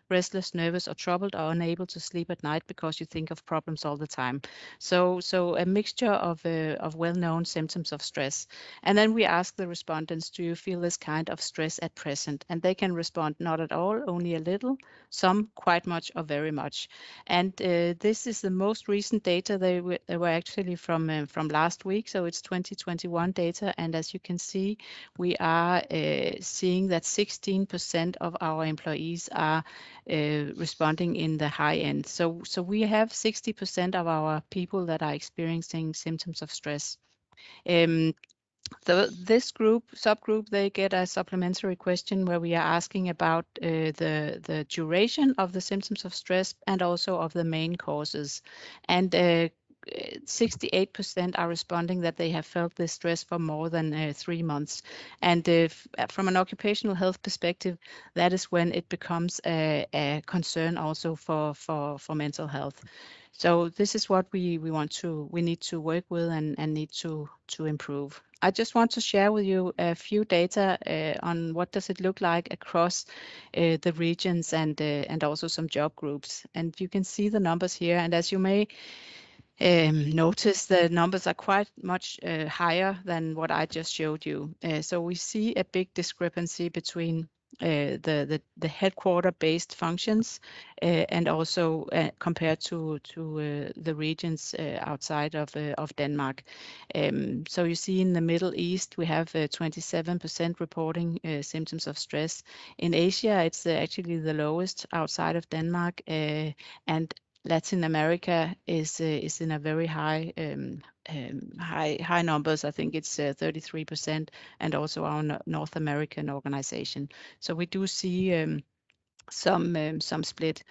restless, nervous, or troubled, or unable to sleep at night because you think of problems all the time. So a mixture of well-known symptoms of stress. And then we ask the respondents, do you feel this kind of stress at present? And they can respond, not at all, only a little, some quite much or very much. And this is the most recent data. They were actually from last week, so it's 2021 data. And as you can see, we are seeing that 16% of our employees are responding in the high end. So we have 60% of our people that are experiencing symptoms of stress. This subgroup, they get a supplementary question where we are asking about the duration of the symptoms of stress and also of the main causes. And 68% are responding that they have felt this stress for more than 3 months. And from an occupational health perspective, that is when it becomes a concern also for mental health. So this is what we need to work with and need to improve. I just want to share with you a few data on what does it look like across the regions and also some job groups. And you can see the numbers here. And as you may notice, the numbers are quite much higher than what I just showed you. So we see a big discrepancy between the headquarter-based functions and also compared to the regions outside of Denmark. So you see in the Middle East, we have 27% reporting symptoms of stress. In Asia, it's actually the lowest outside of Denmark, and Latin America is in a very high high numbers. I think it's 33%, and also our North American organization. So we do see some split.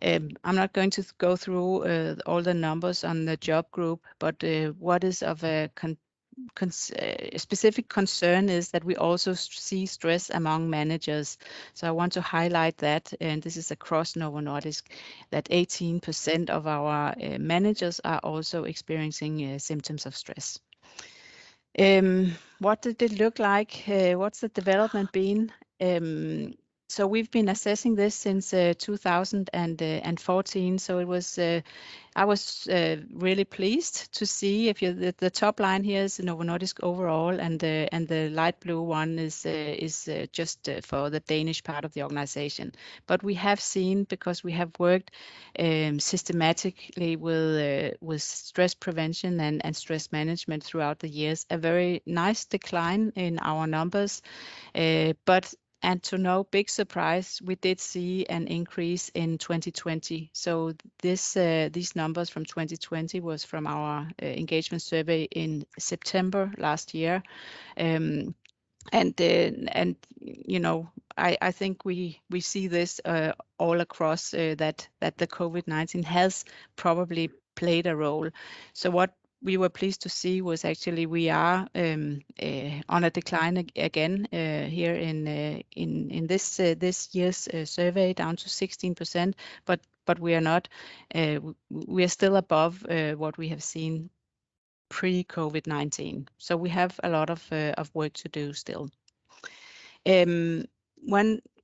I'm not going to go through all the numbers on the job group, but what is of a specific concern is that we also see stress among managers. So I want to highlight that, and this is across Novo Nordisk, that 18% of our managers are also experiencing symptoms of stress. What did it look like? What's the development been? So we've been assessing this since 2014. So it was, I was really pleased to see if the top line here is Novo Nordisk overall, and the light blue one is just for the Danish part of the organization. But we have seen, because we have worked systematically with stress prevention and stress management throughout the years, a very nice decline in our numbers, and to no big surprise, we did see an increase in 2020. So these numbers from 2020 was from our engagement survey in September last year. And you know, I think we see this all across that the COVID-19 has probably played a role. So what we were pleased to see was actually we are on a decline again here in this year's survey, down to 16%, but we are not. We are still above what we have seen pre-COVID-19. So we have a lot of work to do still. When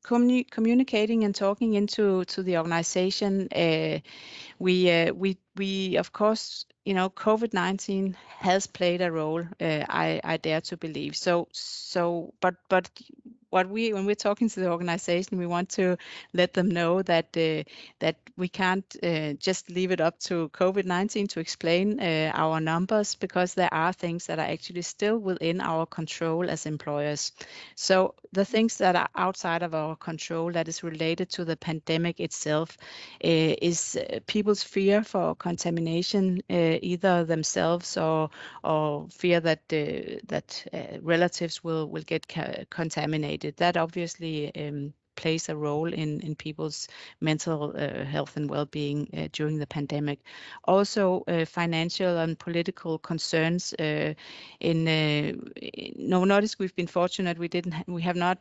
communicating and talking into the organization, we of course, you know, COVID-19 has played a role. I dare to believe. But when we're talking to the organization, we want to let them know that that we can't just leave it up to COVID-19 to explain our numbers, because there are things that are actually still within our control as employers. So the things that are outside of our control, that is related to the pandemic itself, is people's fear for contamination, either themselves or fear that relatives will get contaminated. That obviously plays a role in people's mental health and well-being during the pandemic. Also, financial and political concerns. In Novo Nordisk, we've been fortunate. We have not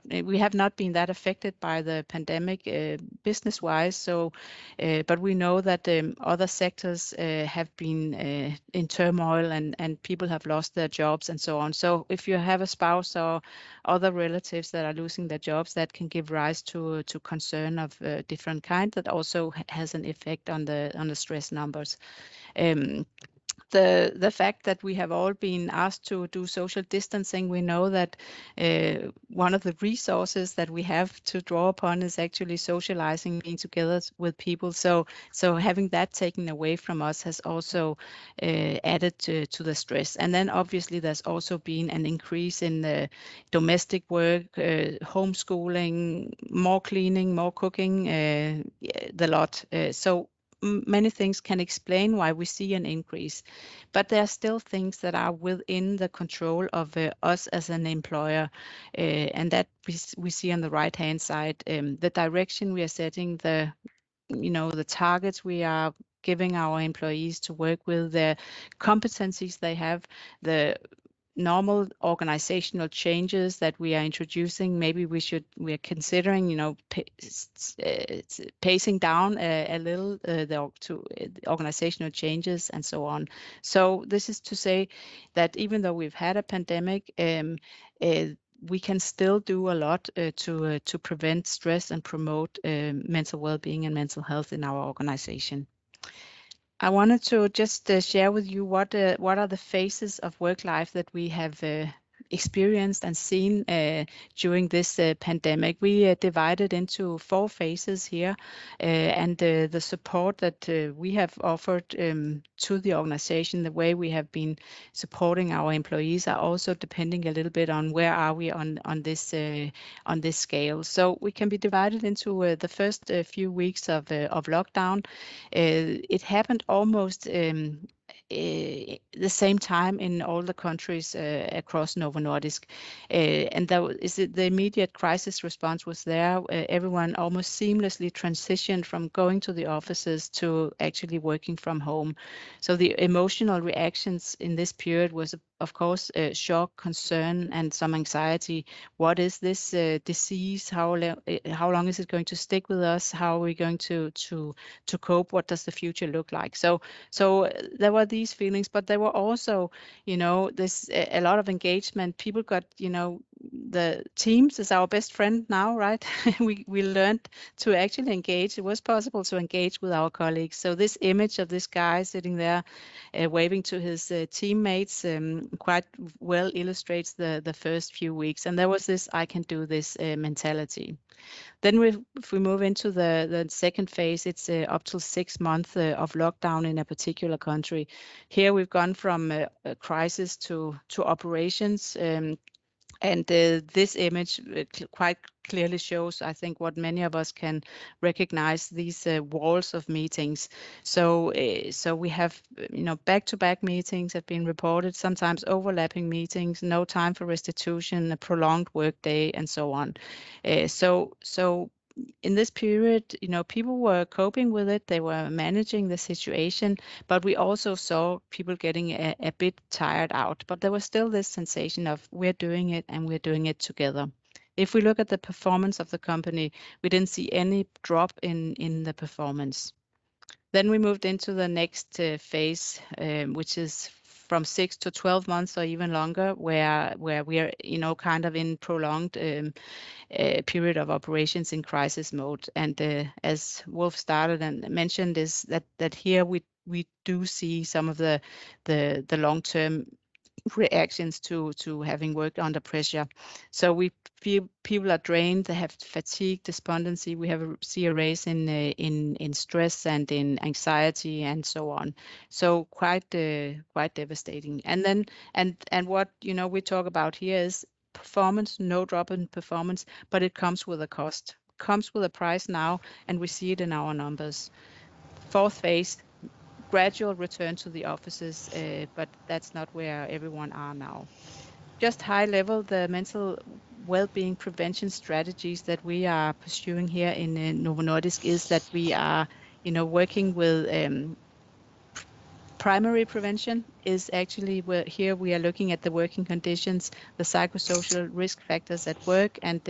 been that affected by the pandemic business-wise. So, but we know that other sectors have been in turmoil, and people have lost their jobs and so on. So if you have a spouse or other relatives that are losing their jobs, that can give rise rise to concern of different kind that also has an effect on the stress numbers. The fact that we have all been asked to do social distancing, we know that one of the resources that we have to draw upon is actually socializing, being together with people. So having that taken away from us has also added to the stress. And then obviously there's also been an increase in the domestic work, homeschooling, more cleaning, more cooking, the lot. So many things can explain why we see an increase, but there are still things that are within the control of us as an employer, and that we see on the right hand side, the direction we are setting, the targets we are giving our employees to work with, the competencies they have, the normal organizational changes that we are introducing. Maybe we are considering, pacing down a little the organizational changes and so on. So this is to say that even though we've had a pandemic, we can still do a lot to prevent stress and promote mental well-being and mental health in our organization. I wanted to just share with you what are the phases of work life that we have experienced and seen during this pandemic. We divided into 4 phases here, and the support that we have offered to the organization, the way we have been supporting our employees, are also depending a little bit on where are we on this scale. So we can be divided into the first few weeks of lockdown. It happened almost the same time in all the countries across Novo Nordisk, and the immediate crisis response was there. Everyone almost seamlessly transitioned from going to the offices to actually working from home. So the emotional reactions in this period was, of course, shock, concern, and some anxiety. What is this disease? How long is it going to stick with us? How are we going to cope? What does the future look like? So there were these feelings, but there were also, this a lot of engagement. People got, the Teams is our best friend now, right? we learned to actually engage. It was possible to engage with our colleagues. So this image of this guy sitting there waving to his teammates quite well illustrates the first few weeks. And there was this I can do this mentality. Then if we move into the second phase, it's up to 6 months of lockdown in a particular country. Here we've gone from a crisis to operations. And this image quite clearly shows, I think, what many of us can recognize, these walls of meetings. So we have, back-to-back meetings have been reported, sometimes overlapping meetings, no time for restitution, a prolonged workday, and so on. So in this period, people were coping with it. They were managing the situation, but we also saw people getting a bit tired out. But there was still this sensation of we're doing it and we're doing it together. If we look at the performance of the company, we didn't see any drop in the performance. Then we moved into the next phase, which is from 6 to 12 months or even longer, where we are, kind of in prolonged period of operations in crisis mode. And as Wolf started and mentioned, is that here we do see some of the long-term reactions to having worked under pressure. So we feel people are drained, they have fatigue, despondency. We see a rise in stress and in anxiety and so on. So quite devastating. And then and what we talk about here is performance, no drop in performance, but it comes with a cost, comes with a price now, and we see it in our numbers. Fourth phase, gradual return to the offices, but that's not where everyone are now. Just high level, the mental well-being prevention strategies that we are pursuing here in Novo Nordisk is that we are, working with primary prevention is actually where here we are looking at the working conditions, the psychosocial risk factors at work, and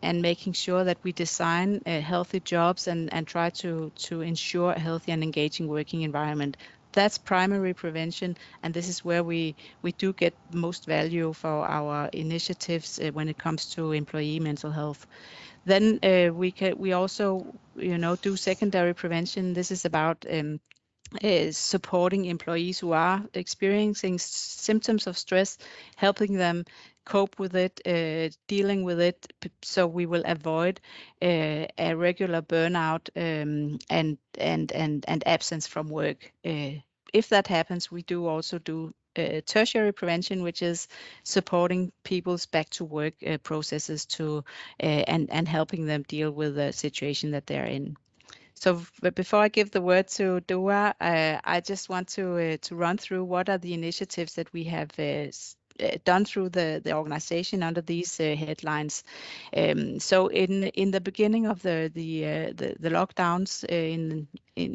making sure that we design healthy jobs and try to ensure a healthy and engaging working environment. that's primary prevention, and this is where we do get most value for our initiatives when it comes to employee mental health. Then we also do secondary prevention. This is about supporting employees who are experiencing symptoms of stress, helping them cope with it, dealing with it, so we will avoid a regular burnout and absence from work. If that happens, we do also do tertiary prevention, which is supporting people's back to work processes to and helping them deal with the situation that they're in. So before I give the word to Dua, I just want to run through what are the initiatives that we have done through the organization under these headlines. So in the beginning of the lockdowns in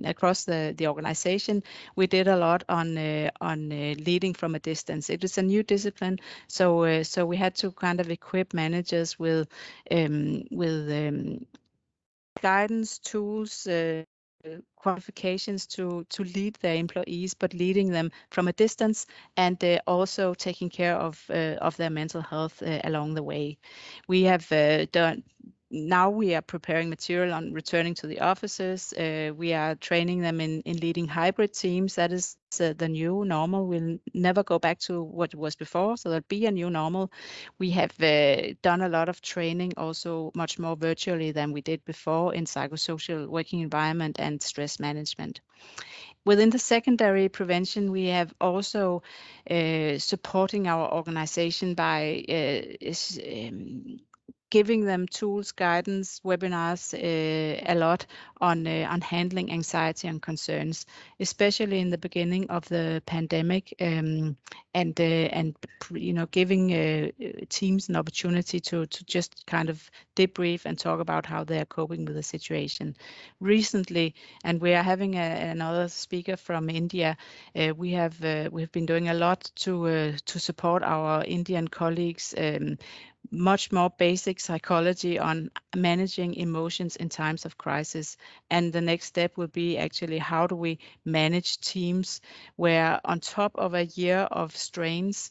across the organization, we did a lot on leading from a distance. It is a new discipline, so so we had to kind of equip managers with guidance, tools, qualifications to lead their employees, but leading them from a distance and also taking care of their mental health along the way. We have done. Now we are preparing material on returning to the offices. We are training them in leading hybrid teams. That is the new normal. We'll never go back to what it was before, so there'll be a new normal. We have done a lot of training, also much more virtually than we did before, in psychosocial working environment and stress management. Within the secondary prevention, we have also supporting our organization by giving them tools, guidance, webinars, a lot on handling anxiety and concerns, especially in the beginning of the pandemic, and giving teams an opportunity to just kind of debrief and talk about how they are coping with the situation. Recently, and we are having another speaker from India, we have been doing a lot to support our Indian colleagues. Much more basic psychology on managing emotions in times of crisis. And the next step will be actually how do we manage teams where on top of a year of strains,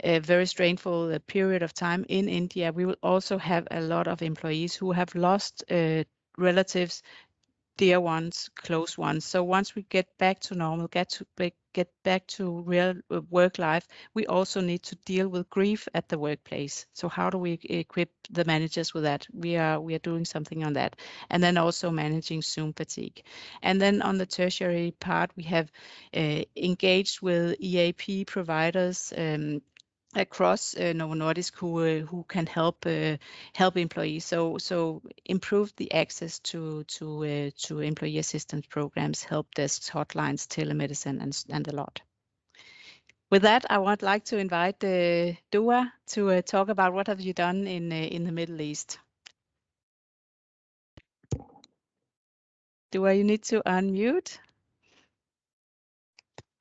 a very strainful period of time in India, we will also have a lot of employees who have lost relatives, dear ones, close ones. So once we get back to normal, get back to real work life, we also need to deal with grief at the workplace. So how do we equip the managers with that? We are doing something on that. And then also managing Zoom fatigue. And then on the tertiary part, we have engaged with EAP providers across Novo Nordisk who can help employees. So improve the access to employee assistance programs, help desks, hotlines, telemedicine, and a lot. With that, I would like to invite Dua to talk about what have you done in the Middle East. Dua, you need to unmute.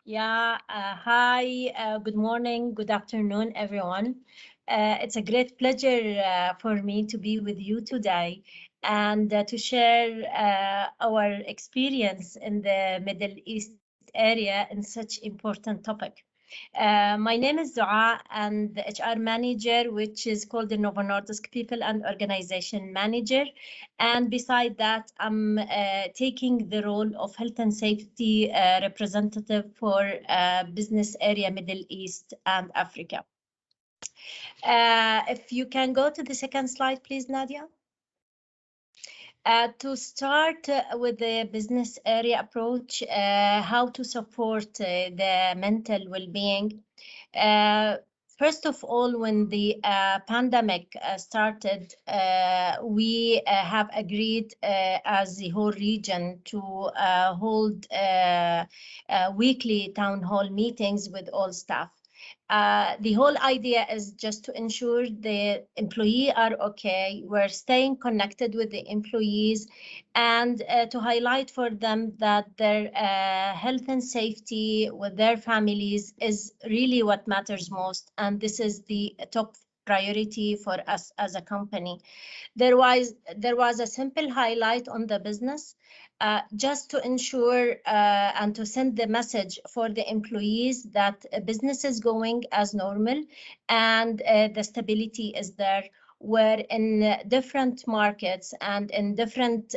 Yeah, hi, good morning, good afternoon, everyone. It's a great pleasure for me to be with you today and to share our experience in the Middle East area in such important topic. My name is Dua, and the HR manager, which is called the Novo Nordisk People and Organization Manager. And beside that, I'm taking the role of health and safety representative for business area Middle East and Africa. If you can go to the second slide, please, Nadia. To start with the business area approach, how to support the mental well-being. First of all, when the pandemic started, we have agreed as the whole region to hold weekly town hall meetings with all staff. The whole idea is just to ensure the employee are okay. We're staying connected with the employees and to highlight for them that their health and safety with their families is really what matters most. And this is the top priority for us as a company. There was a simple highlight on the business, just to ensure and to send the message for the employees that business is going as normal and the stability is there. Where in different markets and in different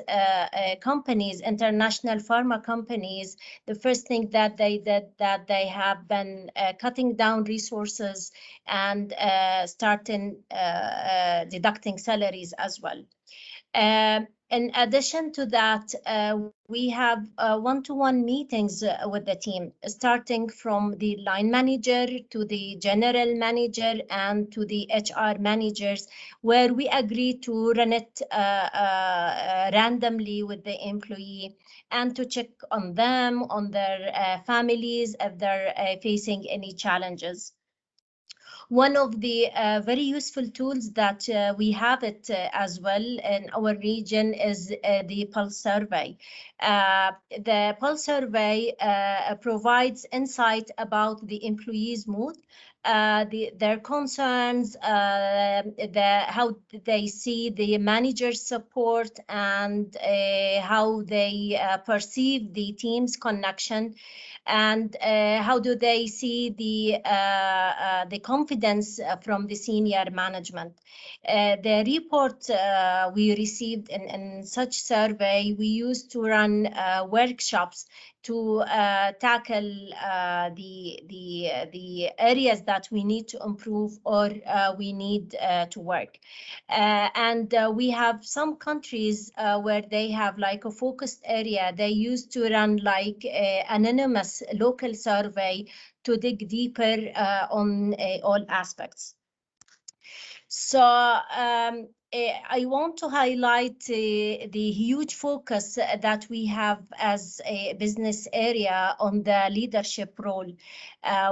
companies, international pharma companies, the first thing that they did, that they have been cutting down resources and starting deducting salaries as well. In addition to that, we have one-to-one meetings with the team, starting from the line manager to the general manager and to the HR managers, where we agree to run it randomly with the employee and to check on them, on their families, if they're facing any challenges. One of the very useful tools that we have it as well in our region is the Pulse survey. The Pulse survey provides insight about the employees' mood, their concerns, how they see the manager's support, and how they perceive the team's connection, and how do they see the confidence from the senior management. The report we received in such survey, we used to run workshops to tackle the areas that we need to improve or we need to work. And we have some countries where they have like a focused area. They used to run like anonymous local survey to dig deeper on all aspects. So I want to highlight the huge focus that we have as a business area on the leadership role.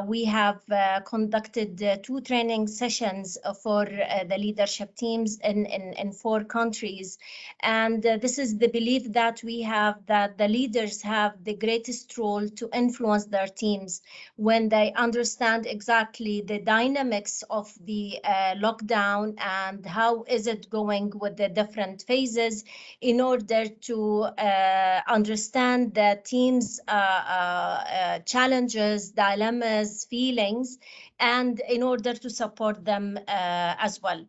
We have conducted 2 training sessions for the leadership teams in 4 countries. And this is the belief that we have, that the leaders have the greatest role to influence their teams when they understand exactly the dynamics of the lockdown and how is it going with the different phases, in order to understand the team's challenges, dilemmas, feelings, and in order to support them as well.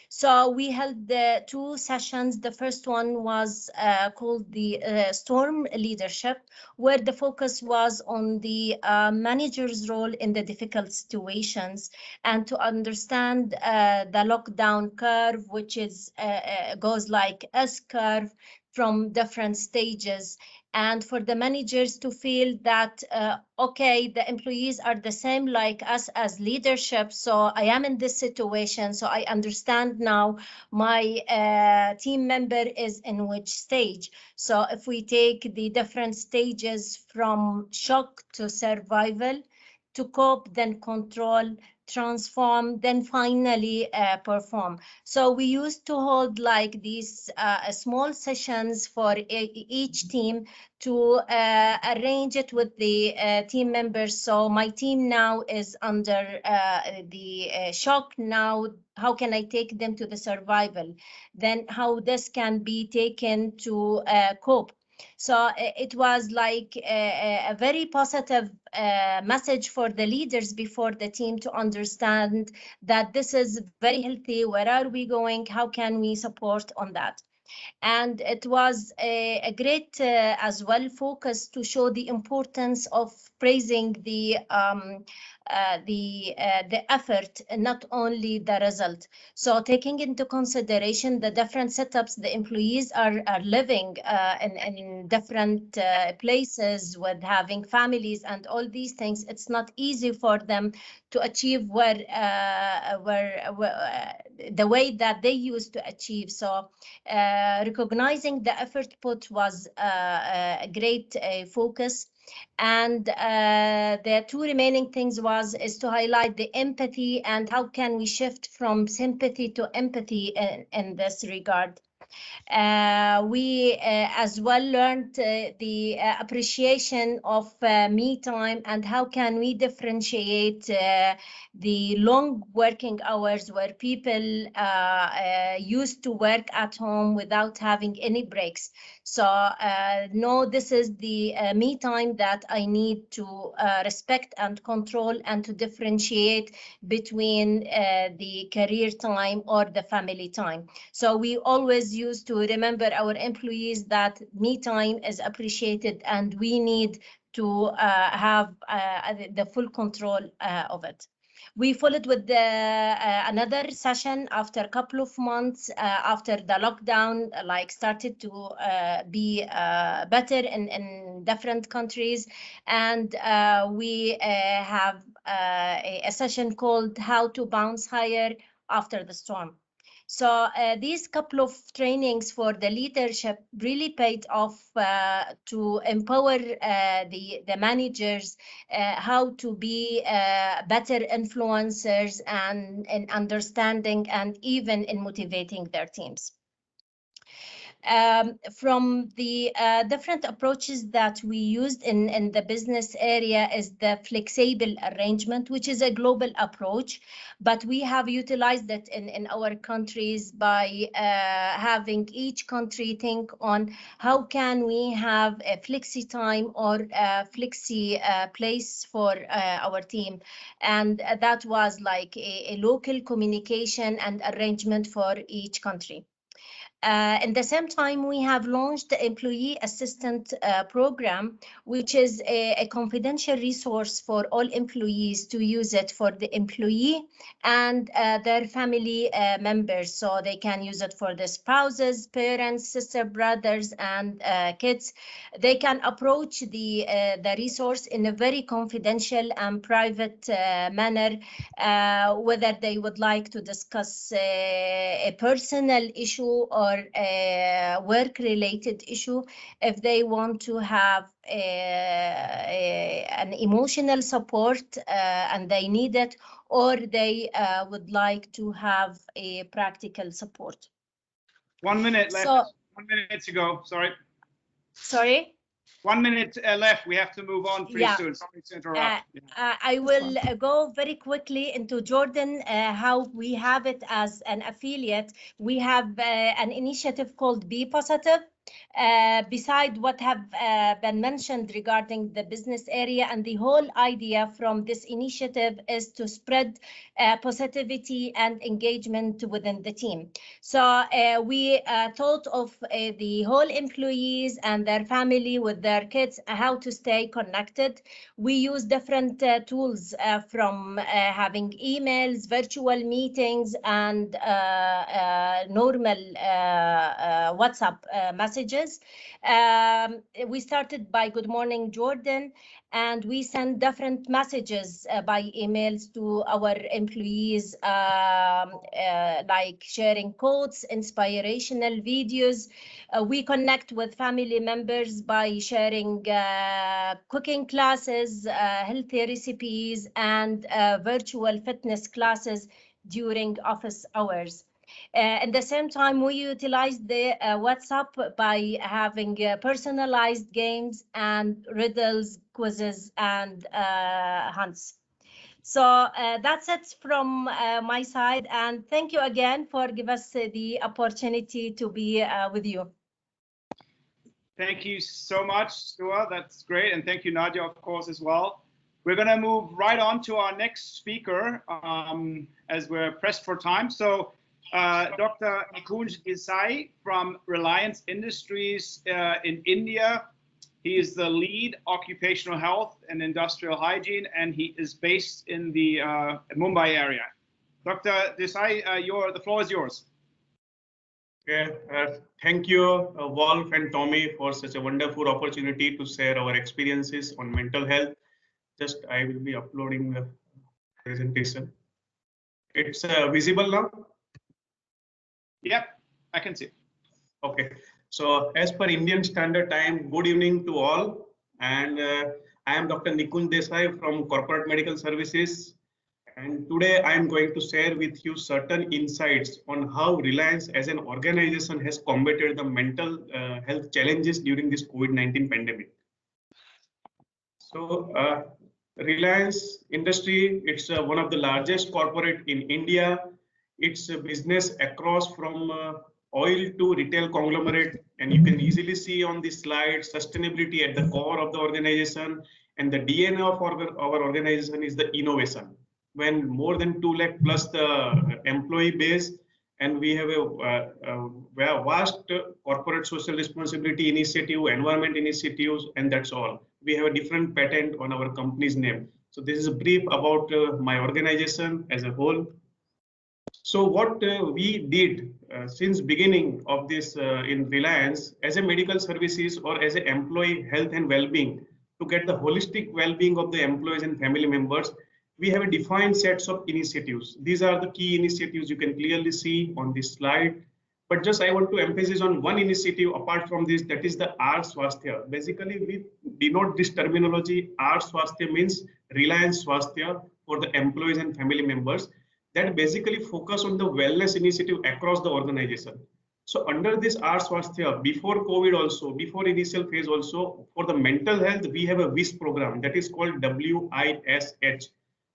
So we held the 2 sessions. The first one was called the Storm Leadership, where the focus was on the manager's role in the difficult situations, and to understand the lockdown curve, which is goes like S curve from different stages, and for the managers to feel that okay, the employees are the same like us as leadership, so I am in this situation, so I understand now my team member is in which stage. So if we take the different stages from shock to survival, to cope, then control, transform, then finally perform. So we used to hold like these small sessions for each team to arrange it with the team members. So my team now is under the shock. Now, how can I take them to the survival? Then how this can be taken to cope. So it was like a very positive message for the leaders before the team to understand that this is very healthy. Where are we going? How can we support on that? And it was a great as well focus to show the importance of praising the effort, not only the result. So taking into consideration the different setups the employees are living in different places, with having families and all these things, it's not easy for them to achieve where the way that they used to achieve. So recognizing the effort put was a great focus. And the 2 remaining things is to highlight the empathy and how can we shift from sympathy to empathy in this regard. We as well learned the appreciation of me time and how can we differentiate the long working hours where people used to work at home without having any breaks. So no, this is the me time that I need to respect and control and to differentiate between the career time or the family time. So we always used to remember our employees that me time is appreciated and we need to have the full control of it. We followed with another session after a couple of months after the lockdown like started to be better in different countries, and we have a session called How to Bounce Higher After the Storm. So these couple of trainings for the leadership really paid off to empower the managers how to be better influencers and in understanding and even in motivating their teams. From the different approaches that we used in the business area is the flexible arrangement, which is a global approach, but we have utilized it in our countries by having each country think on how can we have a flexi time or a flexi place for our team. And that was like a local communication and arrangement for each country. In the same time, we have launched the Employee Assistant Program, which is a confidential resource for all employees to use it for the employee and their family members. So they can use it for the spouses, parents, sister, brothers, and kids. They can approach the resource in a very confidential and private manner, whether they would like to discuss a personal issue or a work-related issue, if they want to have an emotional support and they need it, or they would like to have a practical support. 1 minute left. So, 1 minute to go. Sorry. Sorry? 1 minute left. We have to move on pretty soon. Sorry to interrupt. I will go very quickly into Jordan, how we have it as an affiliate. We have an initiative called Be Positive. Beside what have been mentioned regarding the business area, and the whole idea from this initiative is to spread positivity and engagement within the team. So we thought of the whole employees and their family with their kids, how to stay connected. We use different tools from having emails, virtual meetings, and normal WhatsApp messages. We started by Good Morning Jordan, and we send different messages by emails to our employees, like sharing quotes, inspirational videos. We connect with family members by sharing cooking classes, healthy recipes, and virtual fitness classes during office hours. At the same time, we utilize the WhatsApp by having personalized games and riddles, quizzes, and hunts. So that's it from my side, and thank you again for giving us the opportunity to be with you. Thank you so much, Stua. That's great. And thank you, Nadia, of course, as well. We're going to move right on to our next speaker as we're pressed for time. So Dr. Nikunj Desai from Reliance Industries in India. He is the lead occupational health and industrial hygiene, and he is based in the Mumbai area. Dr. Desai, the floor is yours. Okay, thank you, Wolf and Tommy, for such a wonderful opportunity to share our experiences on mental health. I will be uploading the presentation. It's visible now? Yep, I can see. Okay, so as per Indian Standard Time, good evening to all. And I am Dr. Nikunj Desai from Corporate Medical Services. And today I am going to share with you certain insights on how Reliance as an organization has combated the mental health challenges during this COVID-19 pandemic. So Reliance Industry, it's one of the largest corporate in India. It's a business across from oil to retail conglomerate, and you can easily see on this slide sustainability at the core of the organization, and the DNA of our organization is the innovation. When more than 2 lakh plus the employee base, and we have a vast corporate social responsibility initiative, environment initiatives, and that's all. We have a different patent on our company's name. So this is a brief about my organization as a whole. So what we did since beginning of this in Reliance as a medical services or as an employee health and well-being, to get the holistic well-being of the employees and family members, we have a defined sets of initiatives. These are the key initiatives you can clearly see on this slide. But just I want to emphasize on one initiative apart from this, that is the R Swasthya. Basically, we denote this terminology. R Swasthya means Reliance Swasthya for the employees and family members, that basically focus on the wellness initiative across the organization. So under this R Swasthya, before COVID also, before initial phase also, for the mental health, we have a WISH program that is called WISH,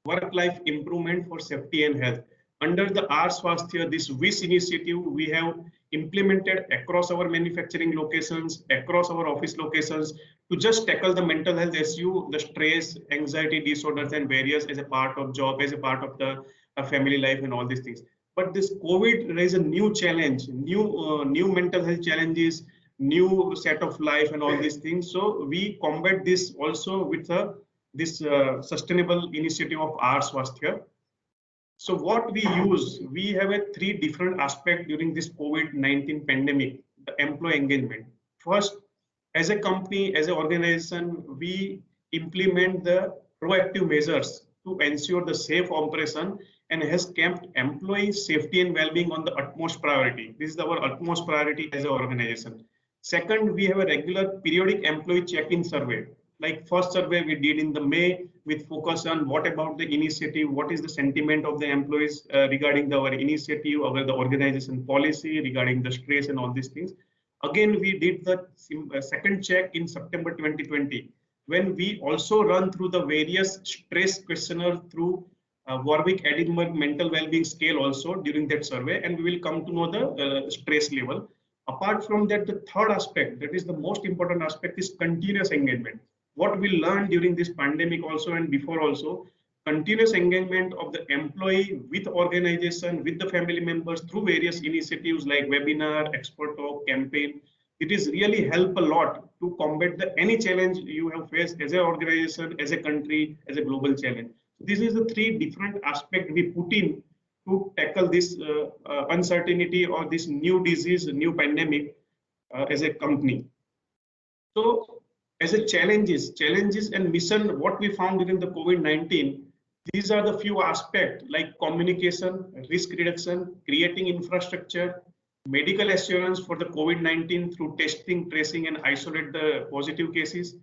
Work-Life Improvement for Safety and Health. Under the R Swasthya, this WISH initiative, we have implemented across our manufacturing locations, across our office locations, to just tackle the mental health issue, the stress, anxiety disorders, and various as a part of job, as a part of the family life, and all these things. But this COVID raised a new challenge, new mental health challenges, new set of life, and all these things. So we combat this also with this sustainable initiative of R Swasthya. So what we use, we have a 3 different aspects during this COVID-19 pandemic, the employee engagement. First, as a company, as an organization, we implement the proactive measures to ensure the safe operation and has kept employee safety and well-being on the utmost priority. This is our utmost priority as an organization. Second, we have a regular periodic employee check-in survey. Like first survey we did in the May with focus on what about the initiative, what is the sentiment of the employees regarding our initiative, the organization policy, regarding the stress and all these things. Again, we did the second check in September 2020, when we also run through the various stress questionnaire through Warwick-Edinburgh mental well-being scale also during that survey, and we will come to know the stress level. Apart from that, the third aspect, that is the most important aspect, is continuous engagement. What we learned during this pandemic also and before also, continuous engagement of the employee with organization, with the family members through various initiatives like webinar, expert talk, campaign. It is really help a lot to combat any challenge you have faced as an organization, as a country, as a global challenge. This is the 3 different aspects we put in to tackle this uncertainty or this new disease, new pandemic as a company. So as a challenges and mission, what we found during the COVID-19, these are the few aspects like communication, risk reduction, creating infrastructure, medical assurance for the COVID-19 through testing, tracing, and isolate the positive cases.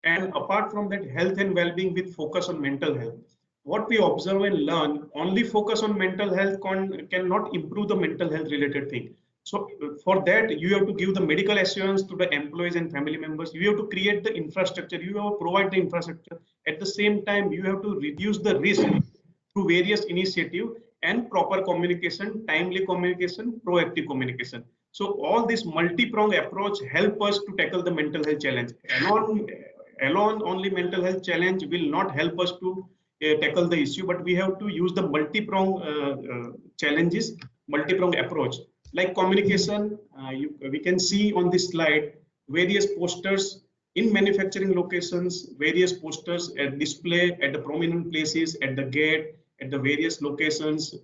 And apart from that, health and well-being with focus on mental health. What we observe and learn, only focus on mental health cannot improve the mental health related thing. So for that, you have to give the medical assurance to the employees and family members. You have to create the infrastructure. You have to provide the infrastructure. At the same time, you have to reduce the risk through various initiatives and proper communication, timely communication, proactive communication. So all this multi-pronged approach help us to tackle the mental health challenge. Alone only mental health challenge will not help us to tackle the issue, but we have to use the multi-pronged challenges, multi-pronged approach. Like communication, we can see on this slide various posters in manufacturing locations, various posters at display at the prominent places, at the gate, at the various locations.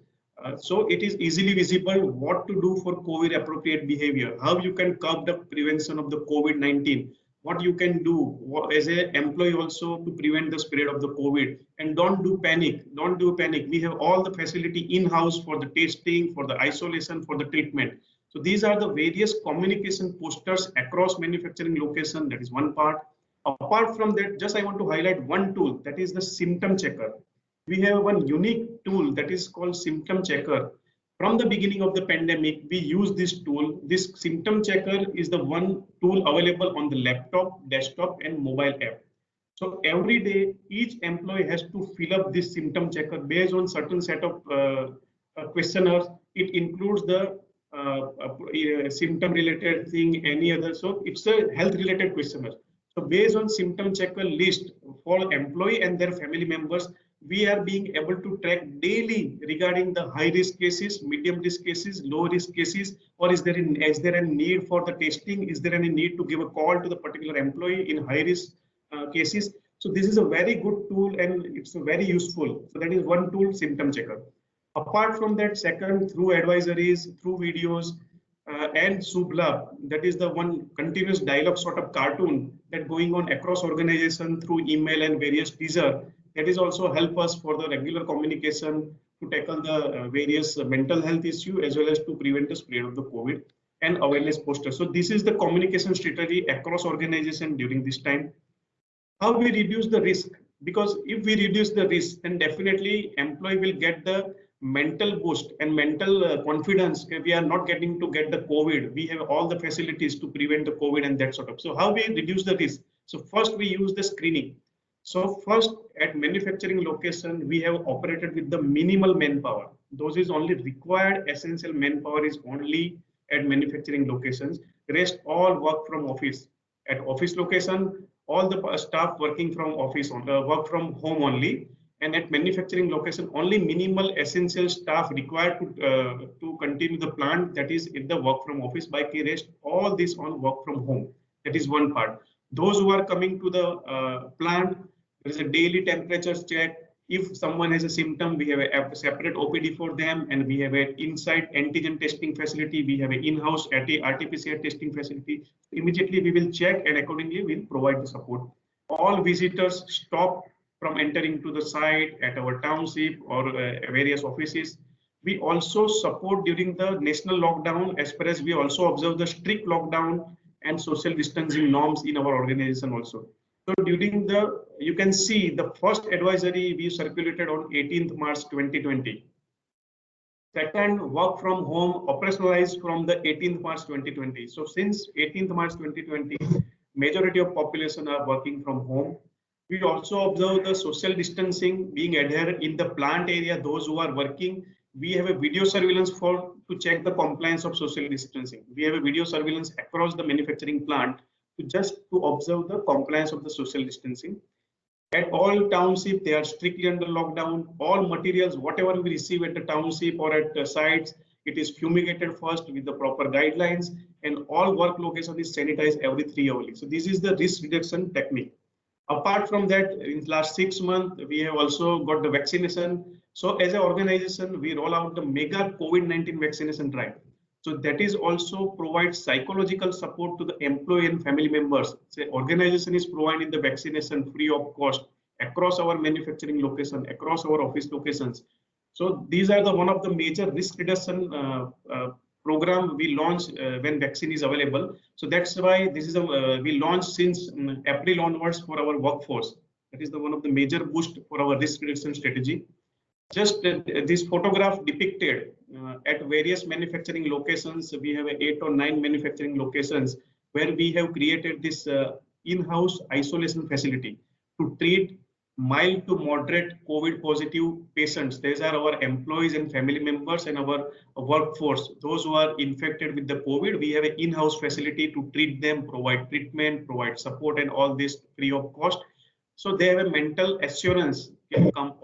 So it is easily visible what to do for COVID appropriate behavior, how you can curb the prevention of the COVID-19, what you can do as an employee also to prevent the spread of the COVID. And don't do panic. We have all the facility in-house for the testing, for the isolation, for the treatment. So these are the various communication posters across manufacturing location. That is one part. Apart from that, just I want to highlight one tool, that is the symptom checker. We have one unique tool that is called symptom checker. From the beginning of the pandemic, we use this tool. This symptom checker is the one tool available on the laptop, desktop, and mobile app. So every day, each employee has to fill up this symptom checker based on certain set of questionnaires. It includes the symptom related thing, any other. So it's a health related questionnaire. So based on symptom checker list for employee and their family members, we are being able to track daily regarding the high risk cases, medium risk cases, low risk cases, or is there a need for the testing? Is there any need to give a call to the particular employee in high risk cases? So this is a very good tool and it's very useful. So that is one tool, symptom checker. Apart from that, second, through advisories, through videos, and Subla, that is the one continuous dialogue sort of cartoon that going on across organization through email and various teaser. That is also help us for the regular communication to tackle the various mental health issue as well as to prevent the spread of the COVID and awareness poster. So this is the communication strategy across organization during this time. How we reduce the risk? Because if we reduce the risk, then definitely employee will get the mental boost and mental confidence. We are not getting to get the COVID. We have all the facilities to prevent the COVID and that sort of. So how we reduce the risk? So first we use the screening. So first at manufacturing location, we have operated with the minimal manpower. Those is only required essential manpower is only at manufacturing locations. Rest all work from office. At office location, all the staff working from office on work from home only. And at manufacturing location, only minimal essential staff required to continue the plant, that is in the work from office. By rest all this on work from home. That is one part. Those who are coming to the plant, there is a daily temperature check. If someone has a symptom, we have a separate OPD for them, and we have an inside antigen testing facility. We have an in-house RT-PCR testing facility. Immediately we will check and accordingly we'll provide the support. All visitors stop from entering to the site at our township or various offices. We also support during the national lockdown, as far as we also observe the strict lockdown and social distancing norms in our organization also. So during the, you can see the first advisory we circulated on 18th March 2020. Second, work from home operationalized from the 18th March 2020. So since 18th March 2020, majority of population are working from home. We also observe the social distancing being adhered in the plant area. Those who are working, we have a video surveillance for to check the compliance of social distancing. We have a video surveillance across the manufacturing plant to observe the compliance of the social distancing. At all township, they are strictly under lockdown. All materials, whatever we receive at the township or at the sites, it is fumigated first with the proper guidelines, and all work location is sanitized every 3 hours. So this is the risk reduction technique. Apart from that, in the last 6 months, we have also got the vaccination. So as an organization, we roll out the mega COVID-19 vaccination drive. So that is also provides psychological support to the employee and family members. So organization is providing the vaccination free of cost across our manufacturing location, across our office locations. So these are the one of the major risk reduction program we launched when vaccine is available. So that's why this is a we launched since April onwards for our workforce. That is the one of the major boost for our risk reduction strategy. Just this photograph depicted at various manufacturing locations. We have 8 or 9 manufacturing locations where we have created this in-house isolation facility to treat mild to moderate COVID positive patients. These are our employees and family members and our workforce. Those who are infected with the COVID, we have an in-house facility to treat them, provide treatment, provide support, and all this free of cost. So they have a mental assurance.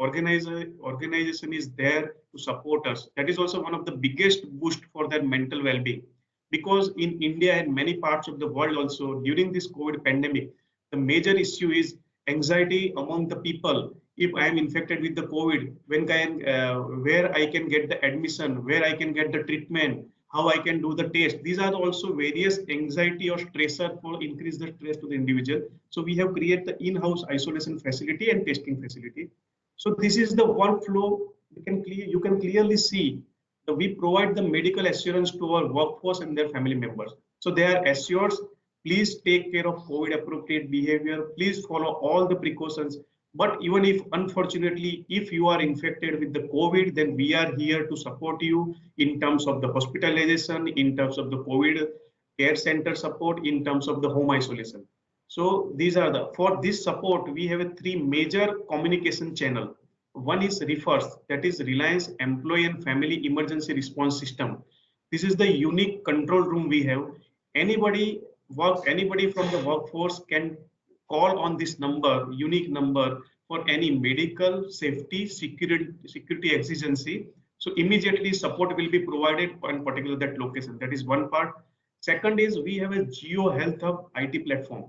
Organization is there to support us. That is also one of the biggest boost for their mental well-being. Because in India and many parts of the world also, during this COVID pandemic, the major issue is anxiety among the people. If I am infected with the COVID, where I can get the admission, where I can get the treatment, how I can do the test. These are also various anxiety or stressor for increase the stress to the individual. So we have created the in-house isolation facility and testing facility. So this is the workflow. You can clearly see that we provide the medical assurance to our workforce and their family members. So they are assured, please take care of COVID appropriate behavior. Please follow all the precautions. But even if, unfortunately, if you are infected with the COVID, then we are here to support you in terms of the hospitalization, in terms of the COVID care center support, in terms of the home isolation. So these are the, for this support, we have a 3 major communication channel. One is REFERS, that is Reliance Employee and Family Emergency Response System. This is the unique control room we have. Anybody from the workforce can call on this number, unique number, for any medical, safety, security exigency. So immediately support will be provided on particular that location. That is one part. Second is we have a Geo Health Hub IT platform.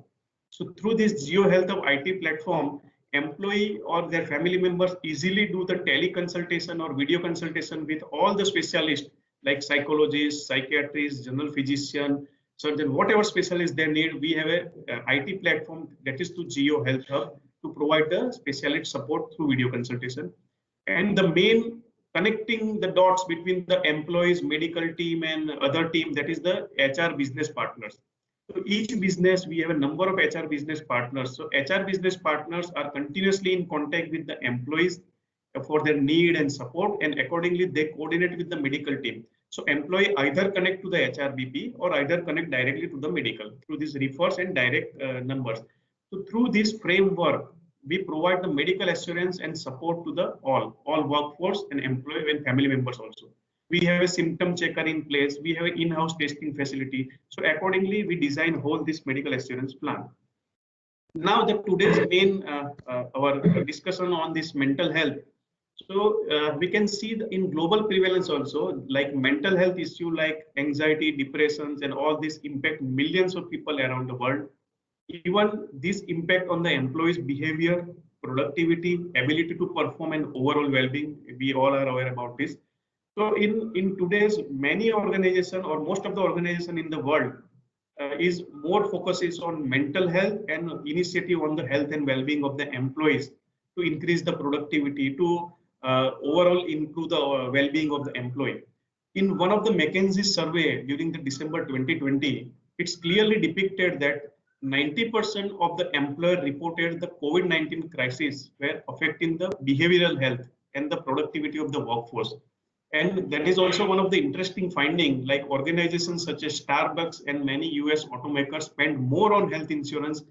So through this Geo Health Hub IT platform, employee or their family members easily do the teleconsultation or video consultation with all the specialists like psychologists, psychiatrists, general physician, surgeon, whatever specialist they need. We have a IT platform that is to Geo Health Hub to provide the specialist support through video consultation. And the main connecting the dots between the employees, medical team and other team, that is the HR business partners. So each business, we have a number of HR business partners. So HR business partners are continuously in contact with the employees for their need and support, and accordingly they coordinate with the medical team. So employee either connect to the HRBP or either connect directly to the medical through these refers and direct numbers. So through this framework, we provide the medical assurance and support to the all workforce and employee and family members also. We have a symptom checker in place. We have an in-house testing facility. So accordingly, we design whole this medical assurance plan. Now the today's main our discussion on this mental health. So we can see in global prevalence also, like mental health issue like anxiety, depressions, and all this impact millions of people around the world. Even this impact on the employees' behavior, productivity, ability to perform, and overall well-being. We all are aware about this. So in today's many organizations or most of the organization in the world is more focuses on mental health and initiative on the health and well-being of the employees to increase the productivity, to overall improve the well-being of the employee. In one of the McKinsey survey during the December 2020, it's clearly depicted that 90% of the employer reported the COVID-19 crisis were affecting the behavioral health and the productivity of the workforce. And that is also one of the interesting findings, like organizations such as Starbucks and many US automakers spend more on health insurance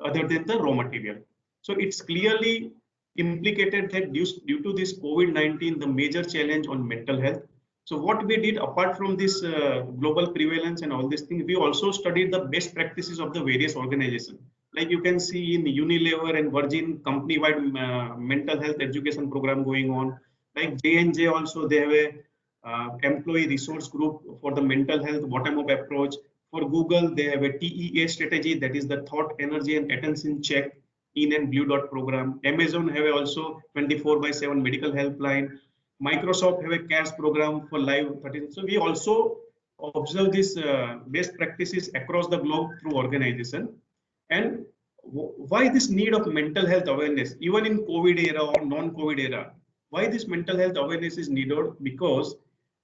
other than the raw material. So it's clearly implicated that due to this COVID-19, the major challenge on mental health. So what we did apart from this global prevalence and all these things, we also studied the best practices of the various organizations. Like you can see in Unilever and Virgin company-wide mental health education program going on. Like J&J also, they have a employee resource group for the mental health bottom-up approach. For Google, they have a TEA strategy, that is the thought, energy, and attention check in and blue dot program. Amazon have also 24/7 medical helpline. Microsoft have a CARES program for live 13. So we also observe these best practices across the globe through organization. And why this need of mental health awareness, even in COVID era or non-COVID era? Why this mental health awareness is needed? Because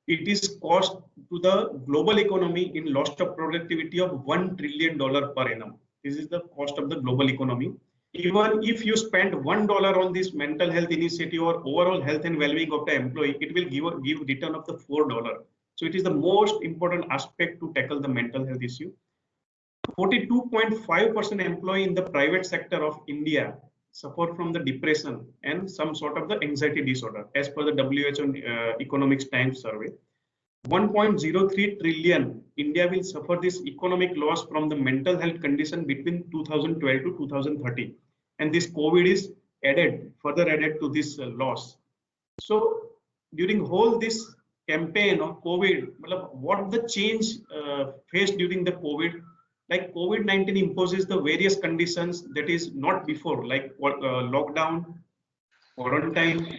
it is cost to the global economy in loss of productivity of $1 trillion per annum. This is the cost of the global economy. Even if you spend $1 on this mental health initiative or overall health and well-being of the employee, it will give return of the $4. So it is the most important aspect to tackle the mental health issue. 42.5% employee in the private sector of India suffer from the depression and some sort of the anxiety disorder, as per the WHO Economics Times survey. 1.03 trillion India will suffer this economic loss from the mental health condition between 2012 to 2030, and this COVID is further added to this loss. So during whole this campaign of COVID, what the change faced during the COVID, like COVID-19 imposes the various conditions that is not before, like lockdown, quarantine,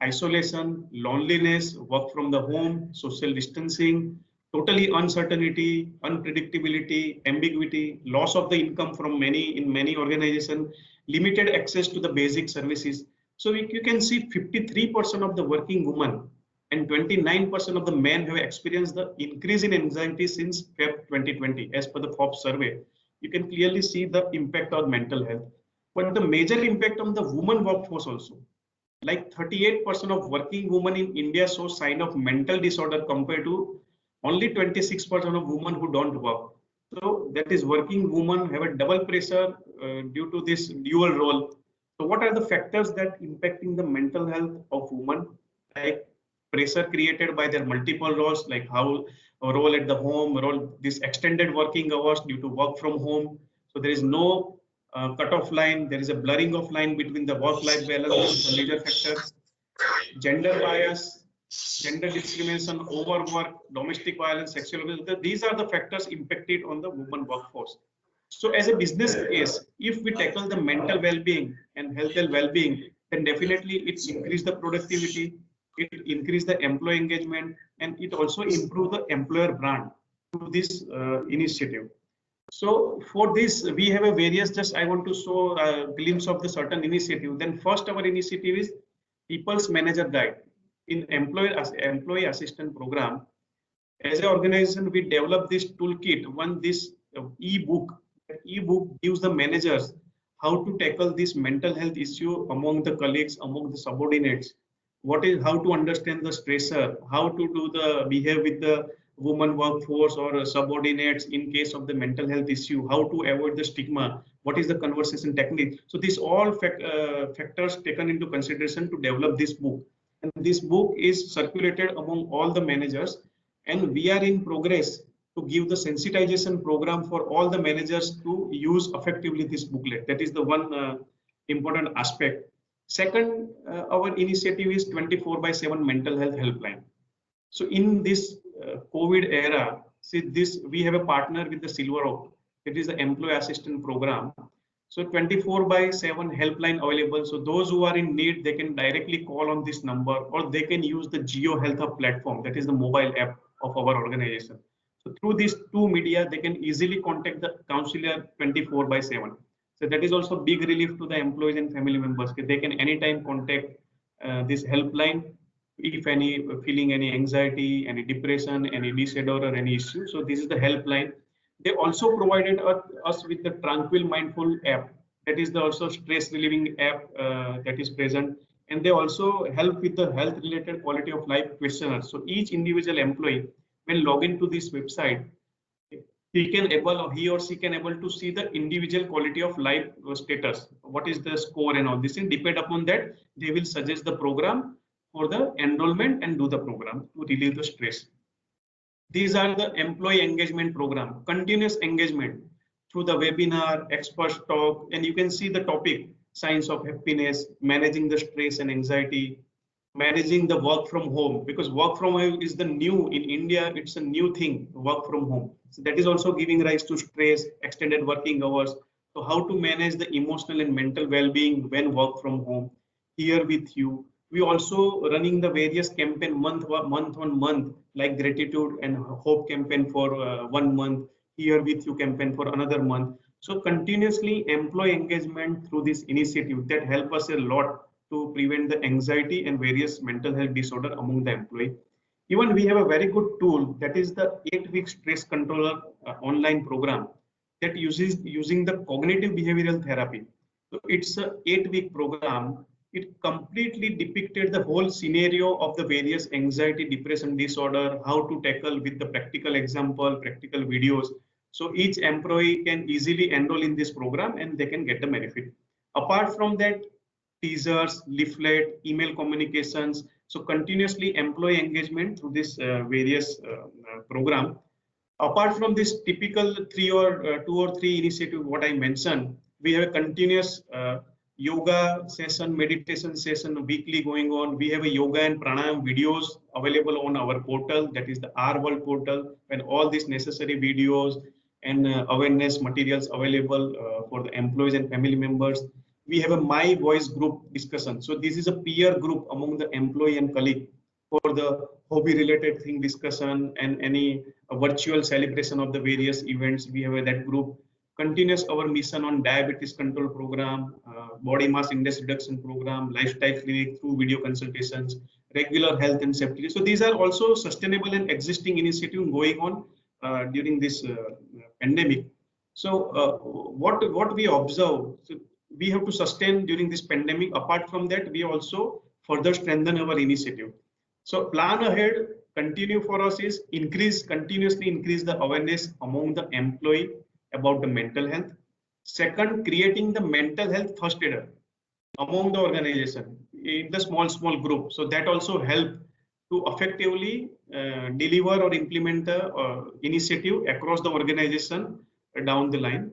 isolation, loneliness, work from the home, social distancing, totally uncertainty, unpredictability, ambiguity, loss of the income from many organizations, limited access to the basic services. So you can see 53% of the working women and 29% of the men have experienced the increase in anxiety since Feb 2020, as per the Forbes survey. You can clearly see the impact on mental health. but the major impact on the women workforce also. Like 38% of working women in India show sign of mental disorder compared to only 26% of women who don't work. So that is working women have a double pressure due to this dual role. So what are the factors that impacting the mental health of women? Like pressure created by their multiple roles, like how a role at the home, role this extended working hours due to work from home. So there is no cut-off line. There is a blurring of line between the work-life balance, the major factor. Gender bias, gender discrimination, overwork, domestic violence, sexual abuse. These are the factors impacted on the women workforce. So as a business case, if we tackle the mental well-being and health and well-being, then definitely it increase the productivity, it increase the employee engagement, and it also improve the employer brand through this initiative. So for this, we have a various, just I want to show a glimpse of the certain initiative. Then first our initiative is People's Manager Guide. In employee assistant program, as an organization, we developed this toolkit, this e-book. E-book gives the managers how to tackle this mental health issue among the colleagues, among the subordinates. How to understand the stressor, how to do the behave with the woman workforce or subordinates in case of the mental health issue, how to avoid the stigma, what is the conversation technique. So these all factors taken into consideration to develop this book. And this book is circulated among all the managers, and we are in progress to give the sensitization program for all the managers to use effectively this booklet. That is the one important aspect. Second, our initiative is 24/7 mental health helpline. So in this COVID era, see this, we have a partner with the Silver Oak. It is the employee assistant program. So 24/7 helpline available. So those who are in need, they can directly call on this number, or they can use the Geo Health Hub platform. That is the mobile app of our organization. So through these two media, they can easily contact the counselor 24/7. So that is also big relief to the employees and family members. They can anytime contact this helpline if feeling any anxiety, any depression, any disorder, or any issue. So this is the helpline. They also provided us with the Tranquil Mindful app. That is the also stress relieving app that is present. And they also help with the health related quality of life questionnaire. So each individual employee, when log into this website, he or she can able to see the individual quality of life status. What is the score and all this, and depend upon that, they will suggest the program for the enrollment and do the program to relieve the stress. These are the employee engagement program, continuous engagement through the webinar, expert talk, and you can see the topic, signs of happiness, managing the stress and anxiety, managing the work from home, because work from home is the new in India. It's a new thing, work from home. So that is also giving rise to stress, extended working hours. So how to manage the emotional and mental well-being when work from home. Here with you, we also running the various campaign month on month, like gratitude and hope campaign for 1 month, here with you campaign for another month. So continuously employee engagement through this initiative that help us a lot to prevent the anxiety and various mental health disorder among the employee. Even we have a very good tool, that is the 8-week stress controller online program that uses using the cognitive behavioral therapy. So it's a 8-week program. It completely depicted the whole scenario of the various anxiety, depression disorder, how to tackle with the practical example, practical videos. So each employee can easily enroll in this program and they can get the benefit. Apart from that, teasers, leaflet, email communications. So continuously employee engagement through this various program. Apart from this typical 2 or 3 initiative, what I mentioned, we have a continuous yoga session, meditation session weekly going on. We have a yoga and pranayam videos available on our portal, that is the R World portal, and all these necessary videos and awareness materials available for the employees and family members. We have a My Voice group discussion. So this is a peer group among the employee and colleague for the hobby related thing discussion and any virtual celebration of the various events. We have that group. Continuous our mission on diabetes control program, body mass index reduction program, lifestyle clinic through video consultations, regular health and safety. So these are also sustainable and existing initiatives going on during this pandemic. So what we observe, so we have to sustain during this pandemic. Apart from that, we also further strengthen our initiative. So plan ahead continue for us is continuously increase the awareness among the employee about the mental health. Second, creating the mental health first aider among the organization in the small group. So that also help to effectively deliver or implement the initiative across the organization down the line.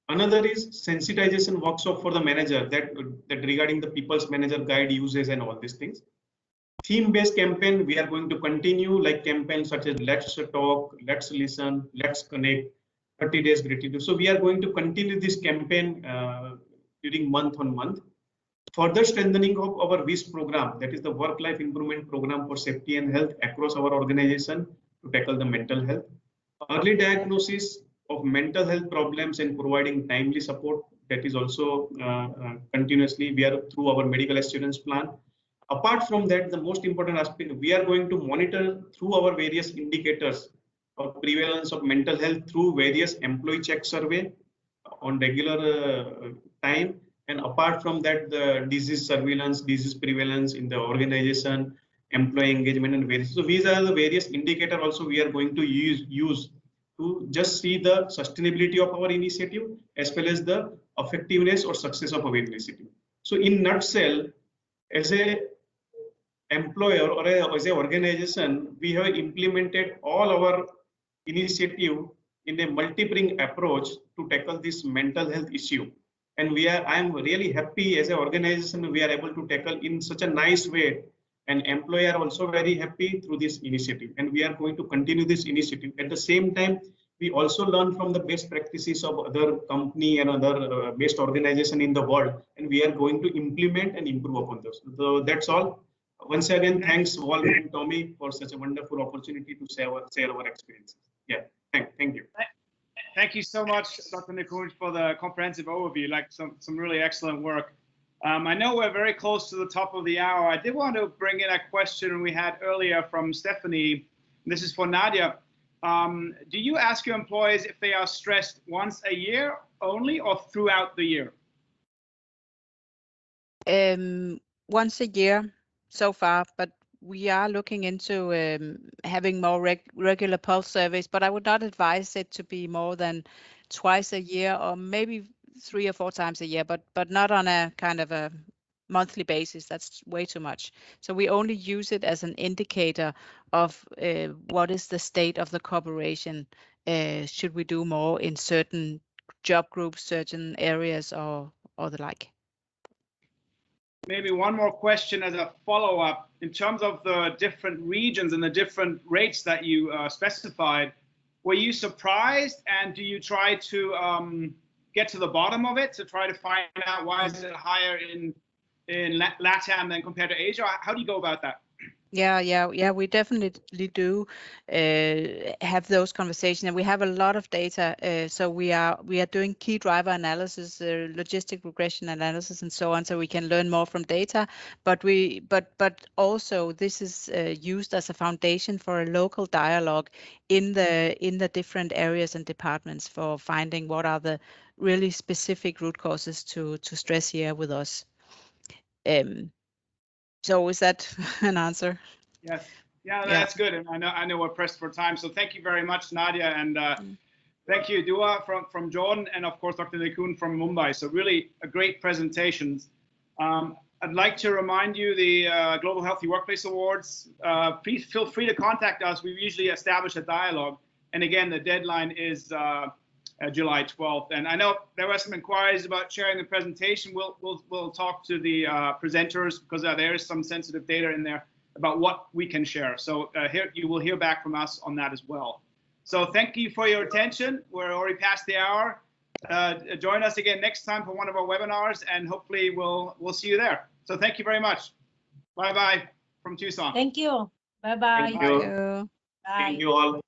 Another is sensitization workshop for the manager that regarding the people's manager guide uses and all these things. Theme-based campaign, we are going to continue like campaigns such as Let's Talk, Let's Listen, Let's Connect, 30 Days Gratitude. So we are going to continue this campaign during month on month. Further strengthening of our WISH program, that is the Work-Life Improvement Program for Safety and Health across our organization to tackle the mental health. Early diagnosis of mental health problems and providing timely support, that is also continuously we are through our medical assurance plan. Apart from that, the most important aspect, we are going to monitor through our various indicators of prevalence of mental health through various employee check survey on regular time. And apart from that, the disease surveillance, disease prevalence in the organization, employee engagement and various. So these are the various indicators also we are going to use to just see the sustainability of our initiative as well as the effectiveness or success of our initiative. So in nutshell, as a employer or as an organization, we have implemented all our initiative in a multi-pronged approach to tackle this mental health issue. And I am really happy as an organization, we are able to tackle in such a nice way. And employee are also very happy through this initiative. And we are going to continue this initiative. At the same time, we also learn from the best practices of other company and other best organization in the world. And we are going to implement and improve upon those. So that's all. Once again, thanks Wolf and Tommy for such a wonderful opportunity to share our experiences. Yeah, thank you. Thank you so much, Dr. Nikunj, for the comprehensive overview. Like some really excellent work. I know we're very close to the top of the hour. I did want to bring in a question we had earlier from Stephanie. This is for Nadia. Do you ask your employees if they are stressed once a year only or throughout the year? Once a year so far, but we are looking into having more regular pulse surveys, but I would not advise it to be more than twice a year or maybe 3 or 4 times a year, but not on a kind of a monthly basis. That's way too much. So we only use it as an indicator of what is the state of the corporation. Should we do more in certain job groups, certain areas or the like? Maybe one more question as a follow-up. In terms of the different regions and the different rates that you specified, were you surprised, and do you try to get to the bottom of it to try to find out why is it higher in LATAM than compared to Asia? How do you go about that? Yeah, we definitely do have those conversations, and we have a lot of data. So we are doing key driver analysis, logistic regression analysis, and so on, so we can learn more from data. But also this is used as a foundation for a local dialogue in the different areas and departments for finding what are the really specific root causes to stress here with us. So is that an answer? Yes. Yeah, that's good. And I know we're pressed for time. So thank you very much, Nadia. And thank you, Dua from Jordan, and of course, Dr. Nikunj from Mumbai. So really a great presentations. I'd like to remind you the Global Healthy Workplace Awards. Please feel free to contact us. We usually establish a dialogue. And again, the deadline is July 12th. And I know there were some inquiries about sharing the presentation. We'll talk to the presenters because there is some sensitive data in there about what we can share. So here you will hear back from us on that as well. So thank you for your attention. We're already past the hour. Join us again next time for one of our webinars, and hopefully we'll see you there. So thank you very much. Bye-bye from Tucson. Thank you. Bye-bye. Thank you. Bye. Thank you all.